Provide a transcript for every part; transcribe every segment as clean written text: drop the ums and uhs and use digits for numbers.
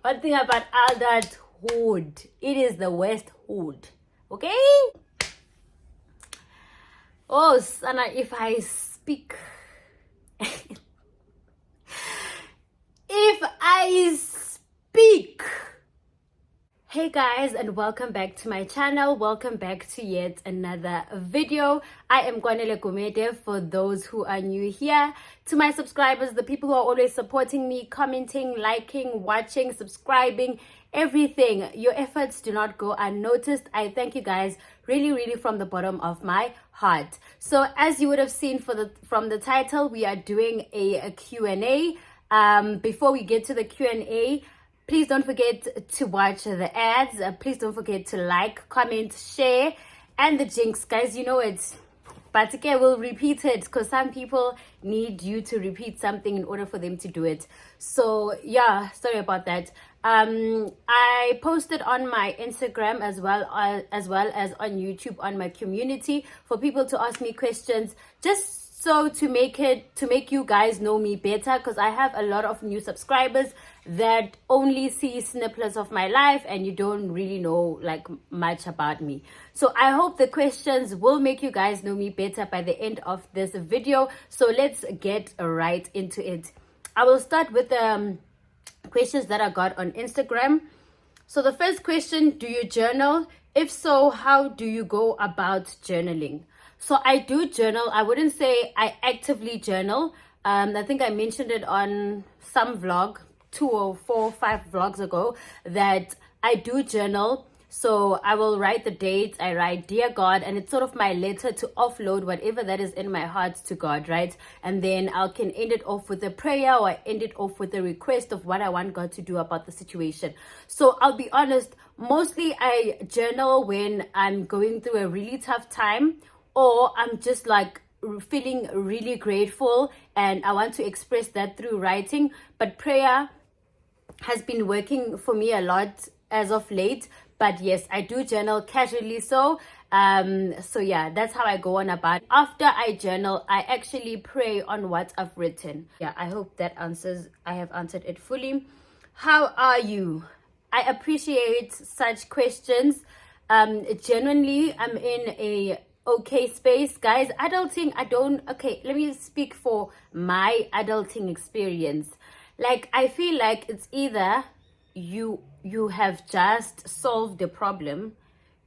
One thing about adulthood, it is the West Hood. Okay? Oh, Sana, if I speak, if I speak. Hey guys, and welcome back to my channel. Welcome back to yet another video. I am Kwanele Gumede for those who are new here. To my subscribers, the people who are always supporting me, commenting, liking, watching, subscribing, everything. Your efforts do not go unnoticed. I thank you guys really from the bottom of my heart. So as you would have seen from the title, we are doing a Q&A. Before we get to the Q&A, please don't forget to watch the ads. Please don't forget to like, comment, share, and the jinx. Guys, you know it. But again, we'll repeat it because some people need you to repeat something in order for them to do it. So yeah, sorry about that. I posted on my Instagram as well as on YouTube on my community for people to ask me questions, just so to make you guys know me better, because I have a lot of new subscribers that only see snippets of my life and you don't really know like much about me. So I hope the questions will make you guys know me better by the end of this video. So let's get right into it. I will start with the questions that I got on Instagram. So the first question, do you journal? If so, how do you go about journaling? So I do journal. I wouldn't say I actively journal. I think I mentioned it on some vlog, 2 or 4 or 5 vlogs ago, that I do journal. So I will write the dates. I write, Dear God, and it's sort of my letter to offload whatever that is in my heart to God, right? And then I can end it off with a prayer, or end it off with a request of what I want God to do about the situation. So I'll be honest, mostly I journal when I'm going through a really tough time, or I'm just like feeling really grateful and I want to express that through writing. But prayer has been working for me a lot as of late. But yes, I do journal casually. So yeah, that's how I go on about it. After I journal, I actually pray on what I've written. Yeah, I hope that I have answered it fully. How are you? I appreciate such questions. Genuinely, I'm in a okay space, guys. Adulting, let me speak for my adulting experience. Like, I feel like it's either you have just solved the problem,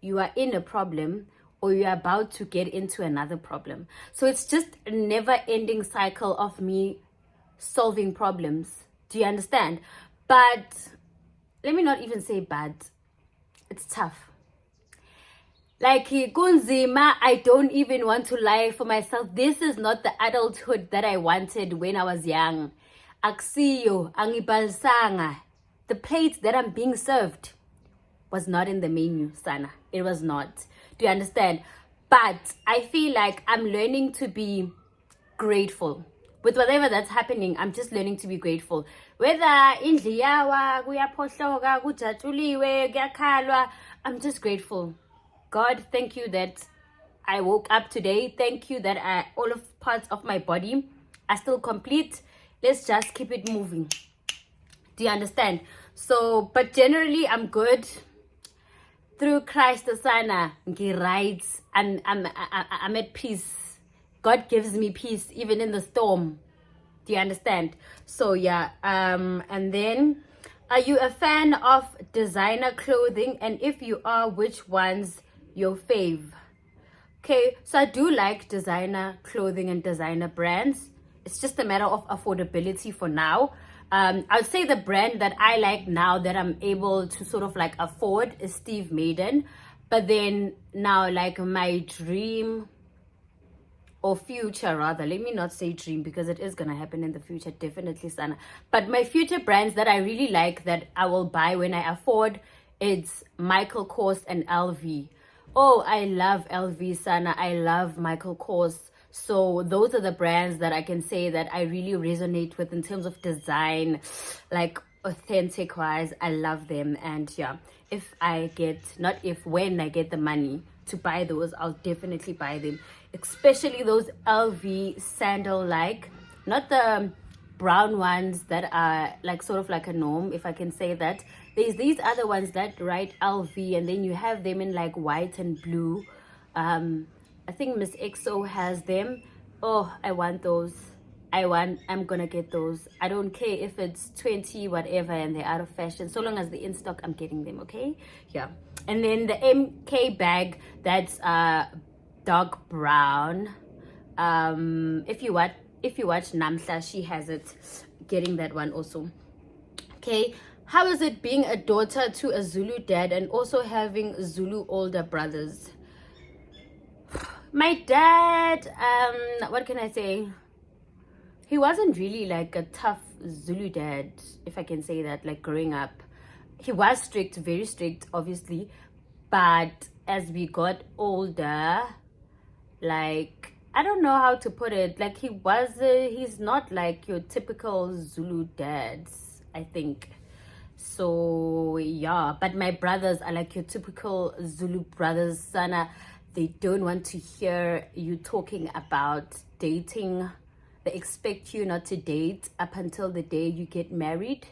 you are in a problem, or you're about to get into another problem. So it's just a never ending cycle of me solving problems. Do you understand? But let me not even say bad. It's tough. Like, kunzima, I don't even want to lie for myself. This is not the adulthood that I wanted when I was young. Aksiyo, angibalsanga. The plate that I'm being served was not in the menu, Sana. It was not. Do you understand? But I feel like I'm learning to be grateful. With whatever that's happening, I'm just learning to be grateful. Whether indli yawa, kuyaphohloka, kujathuliwe, kuyakhalwa, I'm just grateful. God, thank you that I woke up today. Thank you that all of parts of my body are still complete. Let's just keep it moving. Do you understand? So, but generally, I'm good. Through Christ, Sana, right, and I'm at peace. God gives me peace even in the storm. Do you understand? So yeah, and then, are you a fan of designer clothing? And if you are, which one's your fave? Okay, so I do like designer clothing and designer brands. It's just a matter of affordability for now. I would say the brand that I like now that I'm able to sort of like afford is Steve Madden. But then now, like, my dream, or future rather, let me not say dream because it is gonna happen in the future, definitely, Sana. But my future brands that I really like, that I will buy when I afford, it's Michael Kors and LV. Oh, I love LV, Sana. I love Michael Kors. So those are the brands that I can say that I really resonate with in terms of design, like authentic wise. I love them. And yeah, when I get the money to buy those, I'll definitely buy them. Especially those LV sandal, like not the brown ones that are like sort of like a gnome, if I can say that. There's these other ones that write LV, and then you have them in like white and blue. I think Miss XO has them. Oh, I want those. I'm gonna get those. I don't care if it's 20 whatever and they're out of fashion, so long as they're in stock, I'm getting them. Okay, yeah. And then the MK bag, that's dark brown. If you watch Namsa, she has it. Getting that one also. Okay, how is it being a daughter to a Zulu dad and also having Zulu older brothers? My dad, what can I say? He wasn't really like a tough Zulu dad, if I can say that. Like growing up, he was strict, very strict, obviously. But as we got older, like, I don't know how to put it. Like he's not like your typical Zulu dads, I think. So yeah, but my brothers are like your typical Zulu brothers. Sana, they don't want to hear you talking about dating. They expect you not to date up until the day you get married.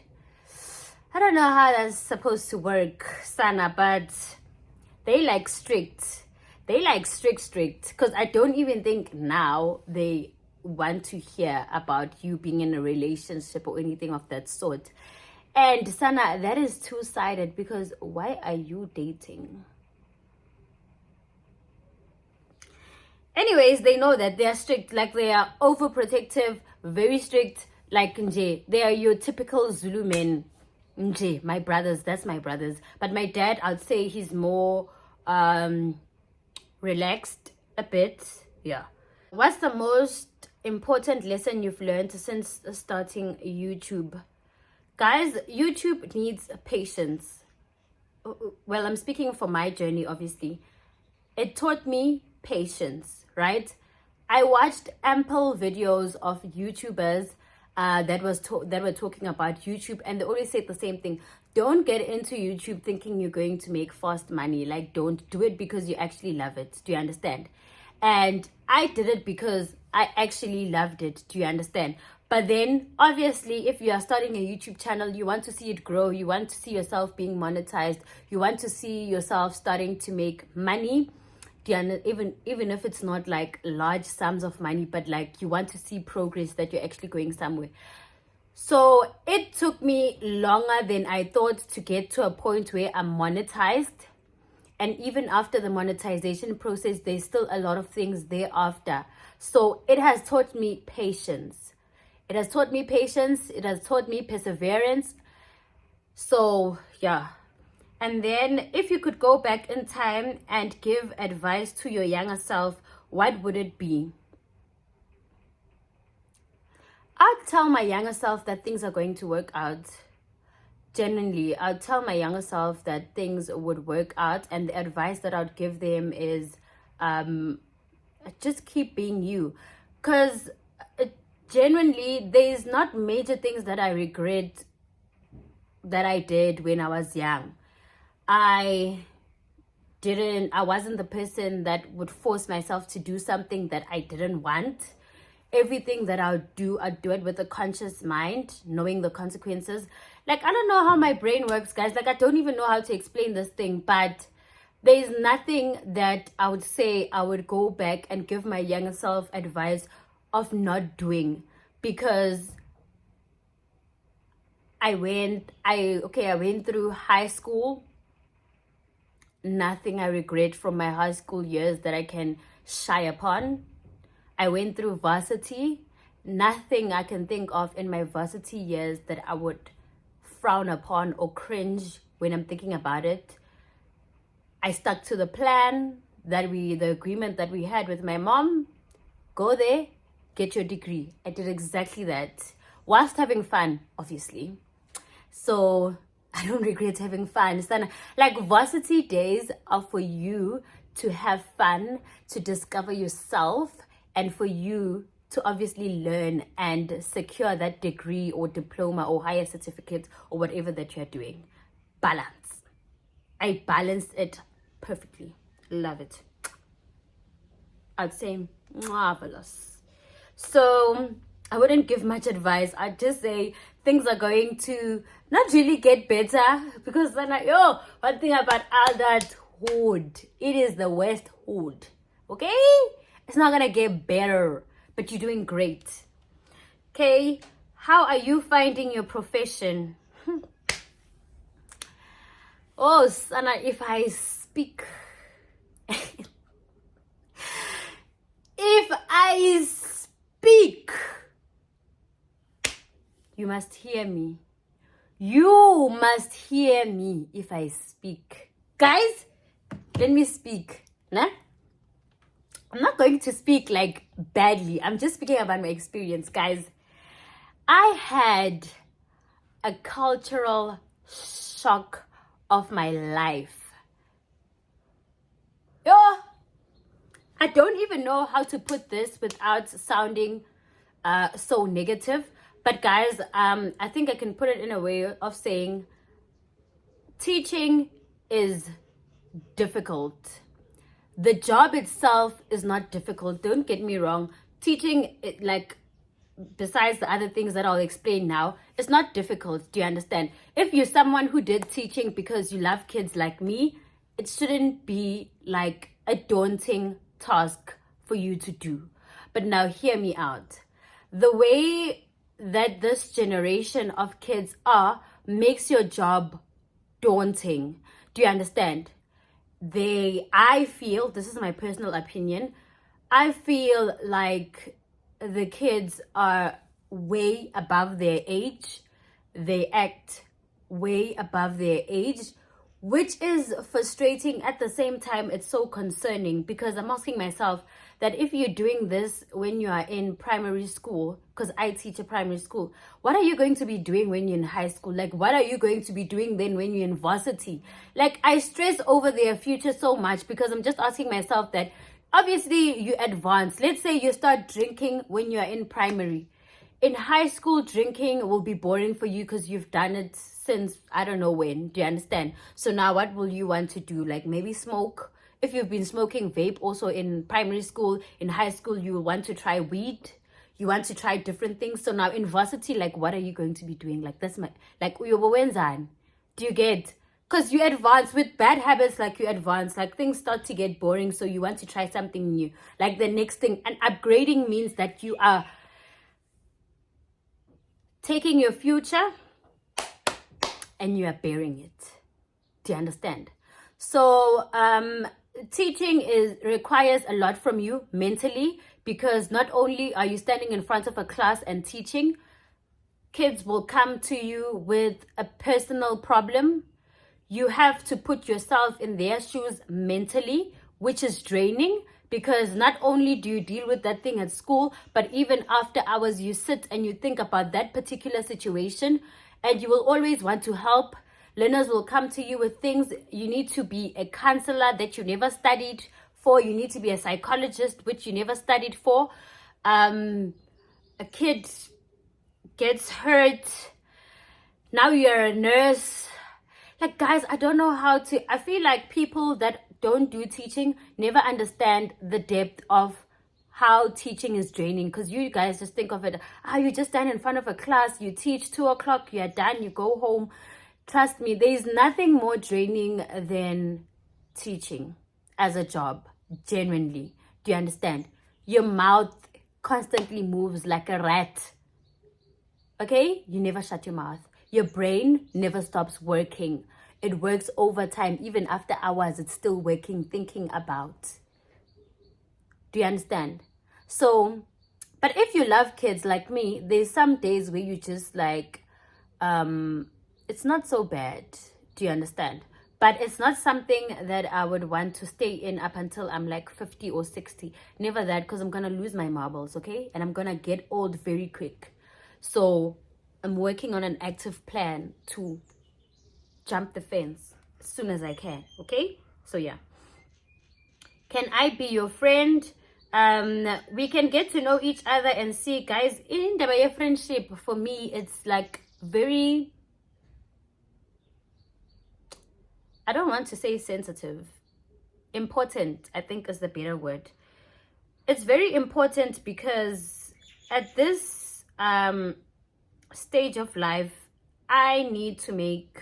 I don't know how that's supposed to work, Sana, but they like strict. They like strict. Because I don't even think now they want to hear about you being in a relationship or anything of that sort. And Sana, that is two-sided, because why are you dating? Anyways, they know that they are strict, like they are overprotective, very strict, like Nje. They are your typical Zulu men. Nje, my brothers, that's my brothers. But my dad, I'd say he's more relaxed a bit. Yeah. What's the most important lesson you've learned since starting YouTube? Guys, YouTube needs patience. Well, I'm speaking for my journey, obviously. It taught me patience, right? I watched ample videos of YouTubers that were talking about YouTube, and they always said the same thing. Don't get into YouTube thinking you're going to make fast money. Like, don't do it because you actually love it. Do you understand? And I did it because I actually loved it. Do you understand? But then, obviously, if you are starting a YouTube channel, you want to see it grow. You want to see yourself being monetized. You want to see yourself starting to make money. Even if it's not like large sums of money, but like you want to see progress, that you're actually going somewhere. So it took me longer than I thought to get to a point where I'm monetized. And even after the monetization process, there's still a lot of things thereafter. So it has taught me patience. It has taught me patience. It has taught me perseverance. So yeah. And then if you could go back in time and give advice to your younger self, what would it be? I'd tell my younger self that things are going to work out. Genuinely, I'd tell my younger self that things would work out, and the advice that I'd give them is just keep being you. Because genuinely, there's not major things that I regret that I did when I was young. I wasn't the person that would force myself to do something that I didn't want. Everything that I'd do it with a conscious mind, knowing the consequences. Like, I don't know how my brain works, guys. Like, I don't even know how to explain this thing, but there's nothing that I would say I would go back and give my younger self advice of not doing, because I went through high school. Nothing I regret from my high school years that I can shy upon. I went through varsity. Nothing I can think of in my varsity years that I would frown upon or cringe when I'm thinking about it. I stuck to the plan the agreement that we had with my mom. Go there, get your degree. I did exactly that, whilst having fun, obviously. So I don't regret having fun. Like, varsity days are for you to have fun, to discover yourself, and for you to obviously learn and secure that degree or diploma or higher certificate or whatever that you're doing. Balance. I balanced it perfectly. Love it. I'd say marvelous. So I wouldn't give much advice. I'd just say things are going to not really get better, because then one thing about all that hood, it is the West hood. Okay? It's not gonna get better, but you're doing great. Okay? How are you finding your profession? Oh, Sana, if I speak, if I speak, you must hear me. You must hear me if I speak. Guys, let me speak. Nah? I'm not going to speak like badly. I'm just speaking about my experience, guys. I had a cultural shock of my life. I don't even know how to put this without sounding so negative. But guys, I think I can put it in a way of saying teaching is difficult. The job itself is not difficult. Don't get me wrong. Teaching, besides the other things that I'll explain now, it's not difficult. Do you understand? If you're someone who did teaching because you love kids like me, it shouldn't be like a daunting task for you to do. But now hear me out. The way that this generation of kids are makes your job daunting. Do you understand? I feel, this is my personal opinion, I feel like the kids are way above their age. They act way above their age, which is frustrating. At the same time, it's so concerning, because I'm asking myself that if you're doing this when you are in primary school, because I teach a primary school, what are you going to be doing when you're in high school? Like, what are you going to be doing then when you're in varsity? Like, I stress over their future so much, because I'm just asking myself that obviously you advance. Let's say you start drinking when you're in primary. In high school, drinking will be boring for you because you've done it since I don't know when. Do you understand? So now what will you want to do? Like, maybe smoke. If you've been smoking vape also in primary school, in high school, you will want to try weed. You want to try different things. So now in varsity, like, what are you going to be doing? Like, that's my, like, do you get? Because you advance with bad habits, like you advance, like things start to get boring. So you want to try something new, like the next thing. And upgrading means that you are taking your future and you are bearing it. Do you understand? So teaching requires a lot from you mentally, because not only are you standing in front of a class and teaching, kids will come to you with a personal problem. You have to put yourself in their shoes mentally, which is draining, because not only do you deal with that thing at school, but even after hours you sit and you think about that particular situation, and you will always want to help. Learners will come to you with things. You need to be a counselor that you never studied for. You need to be a psychologist, which you never studied for. A kid gets hurt. Now you're a nurse. Like, guys, I don't know how to. I feel like people that don't do teaching never understand the depth of how teaching is draining, because you guys just think of it, you just stand in front of a class, you teach 2 o'clock, you're done, you go home. Trust me, there's nothing more draining than teaching as a job, genuinely. Do you understand? Your mouth constantly moves like a rat. Okay? You never shut your mouth. Your brain never stops working. It works overtime. Even after hours, it's still working, thinking about. Do you understand? So, but if you love kids like me, there's some days where you just like, it's not so bad. Do you understand? But it's not something that I would want to stay in up until I'm like 50 or 60. Never that, because I'm going to lose my marbles, okay? And I'm going to get old very quick. So I'm working on an active plan to jump the fence as soon as I can, okay? So yeah. Can I be your friend? We can get to know each other and see, guys, in the friendship, for me, it's like very, I don't want to say sensitive. Important, I think, is the better word. It's very important, because at this stage of life, I need to make,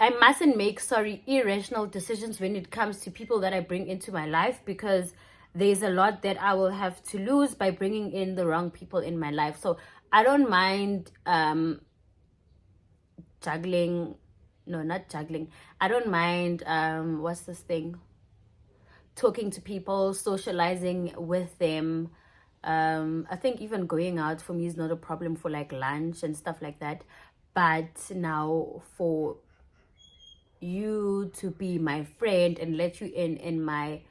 I mustn't make, irrational decisions when it comes to people that I bring into my life, because there's a lot that I will have to lose by bringing in the wrong people in my life. So I don't mind juggling. No, not juggling. I don't mind what's this thing? Talking to people, socializing with them. I think even going out for me is not a problem for like lunch and stuff like that. But now for you to be my friend and let you in my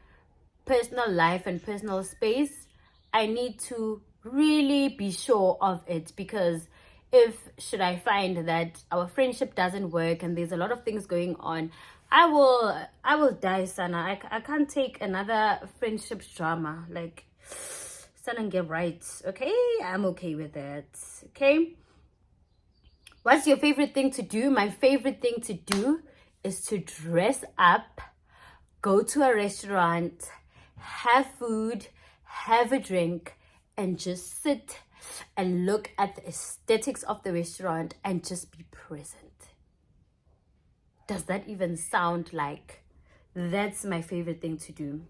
personal life and personal space, I need to really be sure of it, because if should I find that our friendship doesn't work and there's a lot of things going on, I will die, Sana. I can't take another friendship drama. Like, Sana, get right, okay? I'm okay with that, okay? What's your favorite thing to do? My favorite thing to do is to dress up, go to a restaurant, have food, have a drink, and just sit and look at the aesthetics of the restaurant and just be present. Does that even sound like that's my favorite thing to do?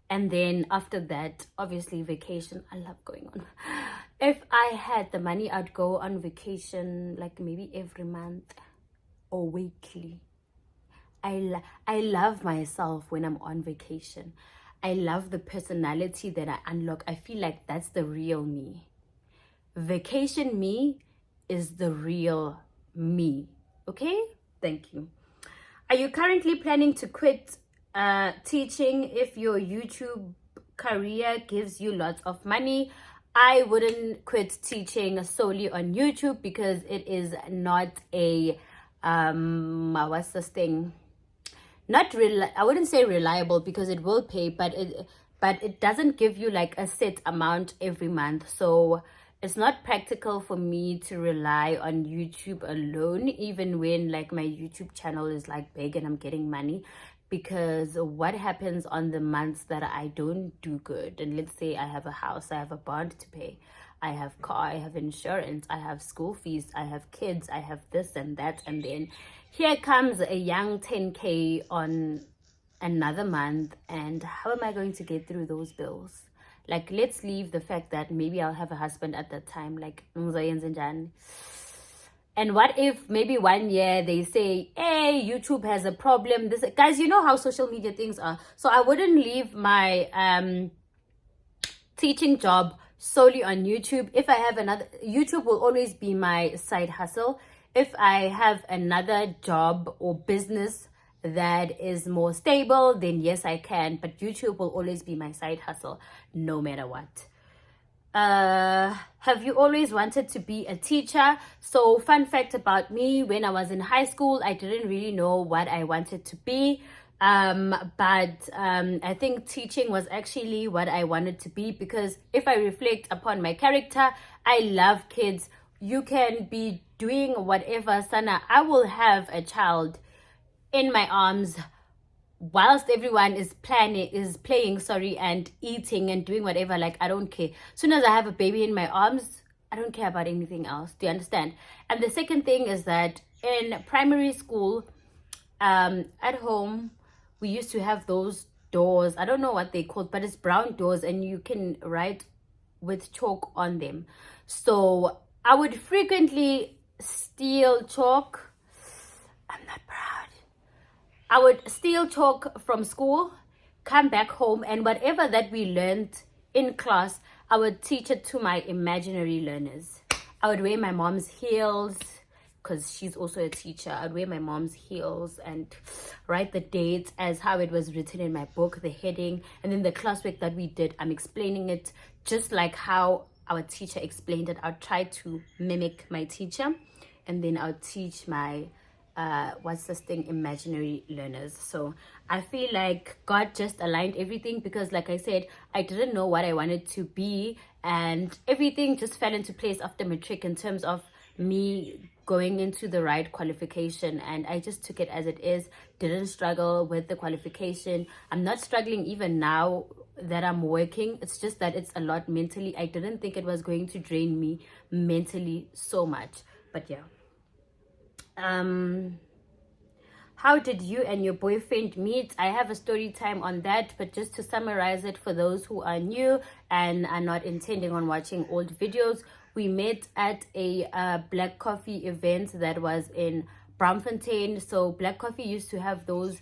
And then after that, obviously vacation. I love going on. If I had the money, I'd go on vacation like maybe every month or weekly. I love myself when I'm on vacation. I love the personality that I unlock. I feel like that's the real me. Vacation me is the real me. Okay? Thank you. Are you currently planning to quit teaching if your YouTube career gives you lots of money? I wouldn't quit teaching solely on YouTube, because it is not a what's this thing? I wouldn't say reliable, because it will pay, but it doesn't give you like a set amount every month. So it's not practical for me to rely on YouTube alone, even when like my YouTube channel is like big and I'm getting money. Because what happens on the months that I don't do good, and let's say I have a house, I have a bond to pay, I have car, I have insurance, I have school fees, I have kids, I have this and that, and then here comes a young 10K on another month, and how am I going to get through those bills? Like, let's leave the fact that maybe I'll have a husband at that time, like, and what if maybe 1 year they say, hey, YouTube has a problem, this, guys, you know how social media things are. So I wouldn't leave my teaching job solely on YouTube. If I have another, YouTube will always be my side hustle. If I have another job or business that is more stable, then yes, I can. But YouTube will always be my side hustle, no matter what. Have you always wanted to be a teacher? So fun fact about me, when I was in high school, I didn't really know what I wanted to be. But I think teaching was actually what I wanted to be, because if I reflect upon my character, I love kids. You can be doing whatever, Sana. I will have a child in my arms whilst everyone is playing, and eating and doing whatever. Like, I don't care. As soon as I have a baby in my arms, I don't care about anything else. Do you understand? And the second thing is that in primary school, at home, we used to have those doors. I don't know what they called, but it's brown doors, and you can write with chalk on them. So I would frequently steal chalk. I'm not proud. I would steal chalk from school, come back home, and whatever that we learned in class, I would teach it to my imaginary learners. I would wear my mom's heels, because she's also a teacher. I'd wear my mom's heels and write the dates as how it was written in my book, the heading, and then the classwork that we did, I'm explaining it just like how our teacher explained it. I'll try to mimic my teacher, and then I'll teach my imaginary learners. So I feel like God just aligned everything, because like I said, I didn't know what I wanted to be, and everything just fell into place after matric in terms of me going into the right qualification, and I just took it as it is. Didn't struggle with the qualification. I'm not struggling even now that I'm working. It's just that it's a lot mentally. I didn't think it was going to drain me mentally so much. But yeah. How did you and your boyfriend meet? I have a story time on that, but just to summarize it for those who are new and are not intending on watching old videos, we met at a black coffee event that was in Braamfontein. So black coffee used to have those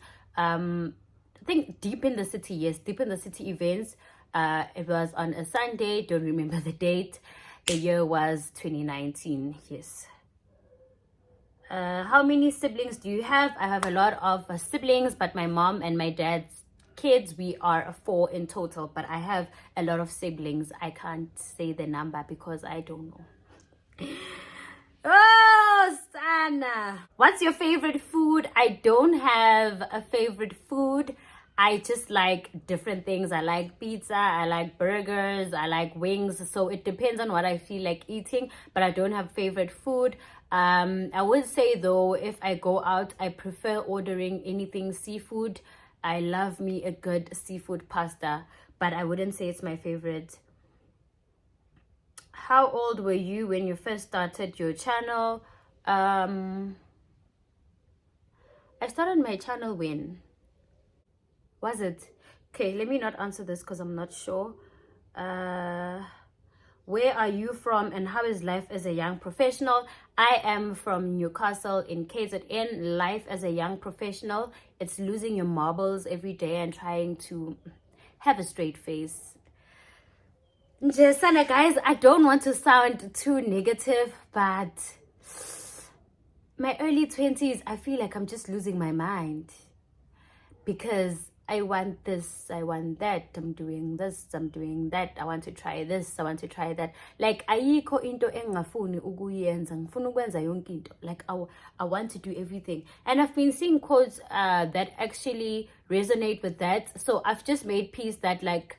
I think deep in the city, yes, deep in the city events. It was on a Sunday, don't remember the date. The year was 2019, yes. How many siblings do you have? I have a lot of siblings, but my mom and my dad's kids, we are 4 in total. But I have a lot of siblings. I can't say the number because I don't know. Oh, Sana. What's your favorite food? I don't have a favorite food. I just like different things. I like pizza, I like burgers, I like wings. So it depends on what I feel like eating, but I don't have favorite food. I would say though, if I go out, I prefer ordering anything seafood. I love me a good seafood pasta, but I wouldn't say it's my favorite. How old were you when you first started your channel? I started my channel when? Was it? Okay, let me not answer this because I'm not sure. Where are you from and how is life as a young professional? I am from Newcastle in KZN. Life as a young professional, it's losing your marbles every day and trying to have a straight face. Sana, guys, I don't want to sound too negative, but my early 20s, I feel like I'm just losing my mind because I want this, I want that, I'm doing this, I'm doing that, I want to try this, I want to try that. Like ayikho into engafuni ukuyenza, ngifuna ukwenza yonke into. Like I want to do everything. And I've been seeing quotes that actually resonate with that. So I've just made peace that like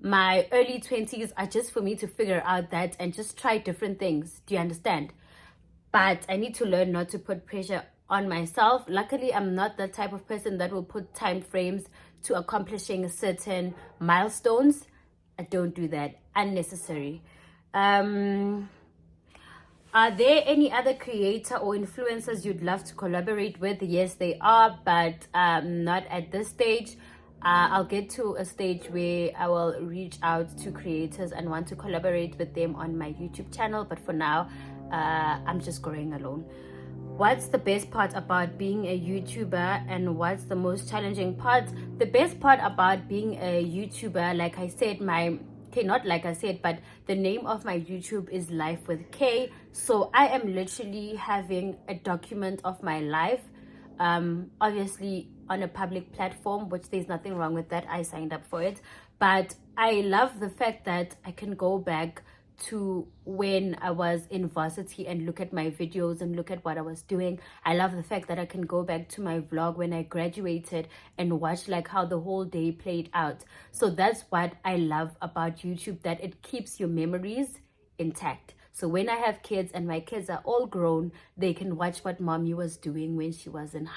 my early 20s are just for me to figure out that and just try different things. Do you understand? But I need to learn not to put pressure on myself. Luckily, I'm not the type of person that will put time frames to accomplishing certain milestones. I don't do that. Unnecessary. Are there any other creator or influencers you'd love to collaborate with? Yes, they are, but not at this stage. I'll get to a stage where I will reach out to creators and want to collaborate with them on my YouTube channel. But for now, I'm just growing alone. What's the best part about being a YouTuber and what's the most challenging part? The best part about being a YouTuber, like I said, not like I said, but the name of my YouTube is Life with K. So I am literally having a document of my life, obviously on a public platform, which there's nothing wrong with that. I signed up for it. But I love the fact that I can go back to when I was in varsity and look at my videos and look at what I was doing. I love the fact that I can go back to my vlog when I graduated and watch like how the whole day played out. So that's what I love about YouTube, that it keeps your memories intact. So when I have kids and my kids are all grown, they can watch what mommy was doing when she was in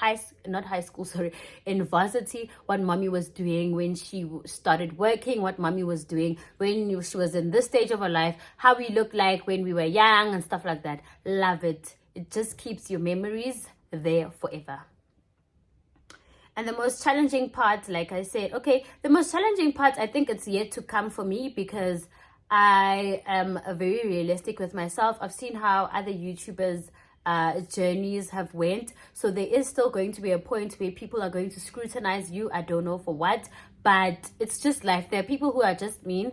in varsity, what mommy was doing when she started working, what mommy was doing when she was in this stage of her life, how we looked like when we were young and stuff like that. Love it. It just keeps your memories there forever. And the most challenging part, like I said, the most challenging part, I think it's yet to come for me because I am very realistic with myself. I've seen how other YouTubers journeys have went, so there is still going to be a point where people are going to scrutinize you. I don't know for what, but it's just life. There are people who are just mean.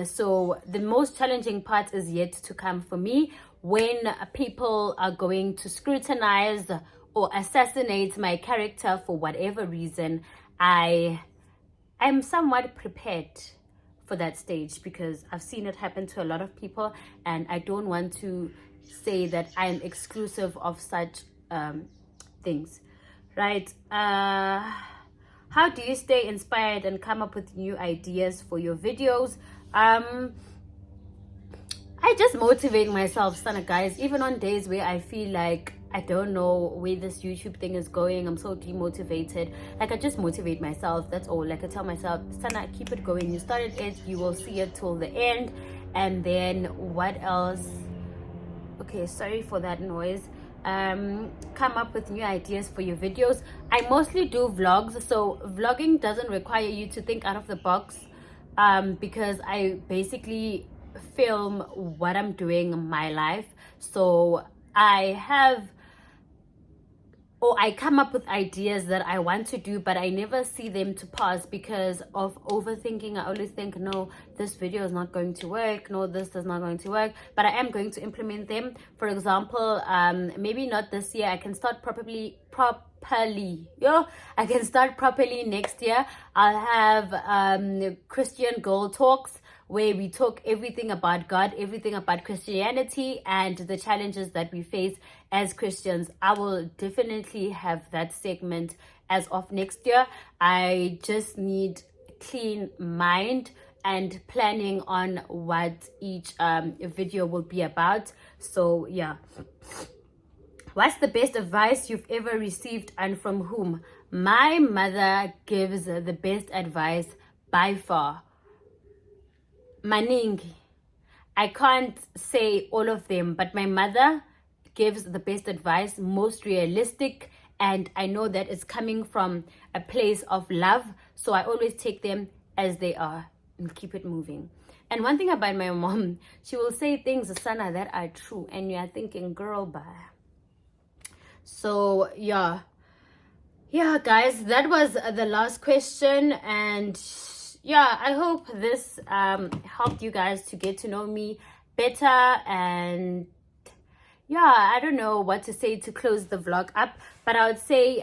So the most challenging part is yet to come for me, when people are going to scrutinize or assassinate my character for whatever reason. I'm somewhat prepared for that stage because I've seen it happen to a lot of people, and I don't want to say that I'm exclusive of such things, right? How do you stay inspired and come up with new ideas for your videos? I just motivate myself, Sana, guys, even on days where I feel like I don't know where this YouTube thing is going. I'm so demotivated. Like, I just motivate myself, that's all. Like, I tell myself, Sana, keep it going. You started it, you will see it till the end. And then what else? Okay, sorry for that noise. Come up with new ideas for your videos. I mostly do vlogs, so vlogging doesn't require you to think out of the box, because I basically film what I'm doing in my life. So I come up with ideas that I want to do, but I never see them to pass because of overthinking. I always think, no, this video is not going to work. No, this is not going to work. But I am going to implement them. For example, maybe not this year. I can start properly. I can start properly next year. I'll have Christian Girl Talks, where we talk everything about God, everything about Christianity, and the challenges that we face as Christians. I will definitely have that segment as of next year. I just need clean mind and planning on what each video will be about. So yeah. What's the best advice you've ever received, and from whom? My mother gives the best advice by far. Maningi. I can't say all of them, but my mother gives the best advice, most realistic, and I know that it's coming from a place of love. So I always take them as they are and keep it moving. And one thing about my mom, she will say things, Sana, that are true, and you are thinking, girl, bye. So yeah, guys, that was the last question. And yeah, I hope this helped you guys to get to know me better. And yeah, I don't know what to say to close the vlog up, but I would say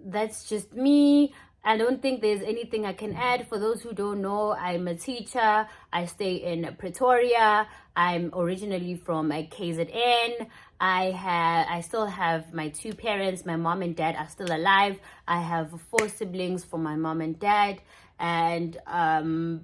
that's just me. I don't think there's anything I can add. For those who don't know, I'm a teacher. I stay in Pretoria. I'm originally from KZN. I still have my two parents. My mom and dad are still alive. I have 4 siblings from my mom and dad. And I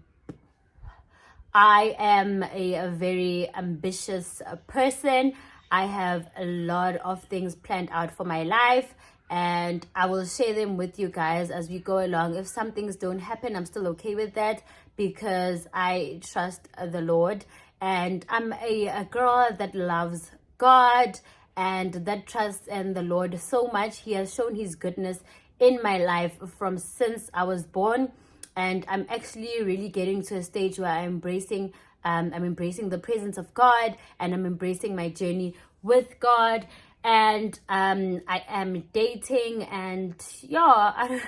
am a very ambitious person. I have a lot of things planned out for my life, and I will share them with you guys as we go along. If some things don't happen, I'm still okay with that because I trust the Lord, and I'm a girl that loves God and that trusts in the Lord so much. He has shown his goodness in my life from since I was born, and I'm actually really getting to a stage where I'm embracing the presence of God, and I'm embracing my journey with God. And I am dating, and yeah,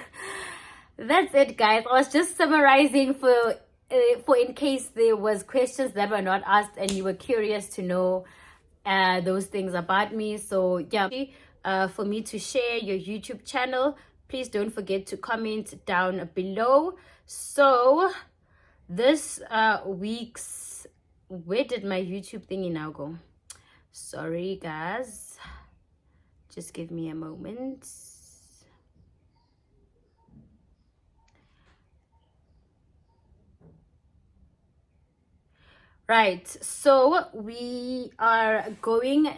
that's it, guys. I was just summarizing for in case there was questions that were not asked and you were curious to know those things about me. So yeah, for me to share your YouTube channel, please don't forget to comment down below. So this week's, where did my YouTube thingy now go? Sorry guys, just give me a moment. Right, so we are going,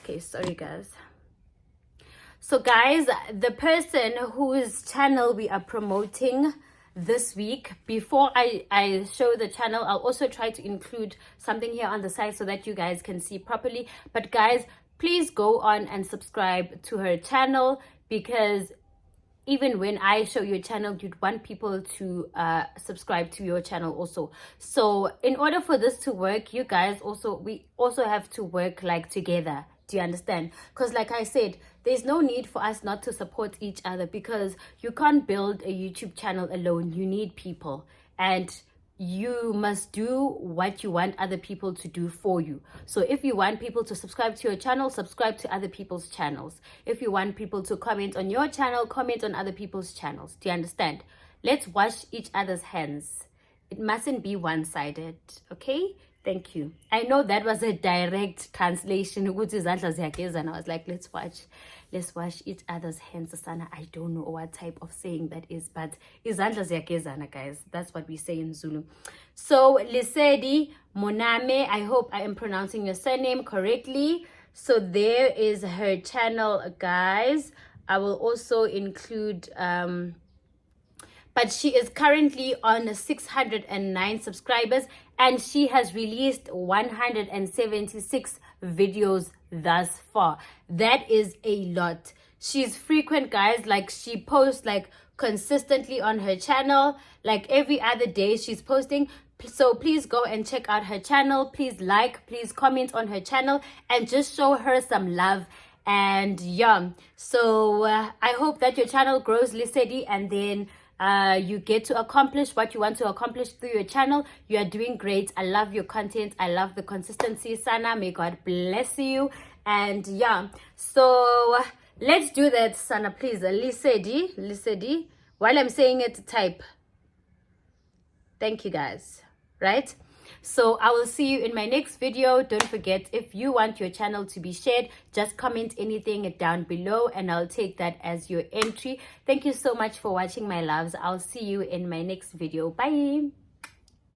okay, sorry guys. So guys, the person whose channel we are promoting this week, before I show the channel, I'll also try to include something here on the side so that you guys can see properly. But guys, please go on and subscribe to her channel, because even when I show your channel, you'd want people to subscribe to your channel also. So in order for this to work, you guys we also have to work like together. Do you understand? Because like I said, there's no need for us not to support each other, because you can't build a YouTube channel alone. You need people, and you must do what you want other people to do for you. So if you want people to subscribe to your channel, subscribe to other people's channels. If you want people to comment on your channel, comment on other people's channels. Do you understand? Let's wash each other's hands. It mustn't be one-sided, okay? Thank you. I know that was a direct translation. I was like, let's wash each other's hands. Sana, I don't know what type of saying that is, but izandla ziyagezana, guys. That's what we say in Zulu. So Lesedi Moname, I hope I am pronouncing your surname correctly. So there is her channel, guys. I will also include but she is currently on 609 subscribers, and she has released 176 videos thus far. That is a lot. She's frequent, guys. Like, she posts like consistently on her channel, like every other day she's posting. So please go and check out her channel. Please like, please comment on her channel, and just show her some love. And yeah, so I hope that your channel grows, Lisedi, and then you get to accomplish what you want to accomplish through your channel. You are doing great. I love your content. I love the consistency. Sana, may God bless you. And yeah, so let's do that, Sana, please. Lisedi, while I'm saying it, type. Thank you, guys. Right? So I will see you in my next video. Don't forget, if you want your channel to be shared, just comment anything down below and I'll take that as your entry. Thank you so much for watching, my loves. I'll see you in my next video. Bye.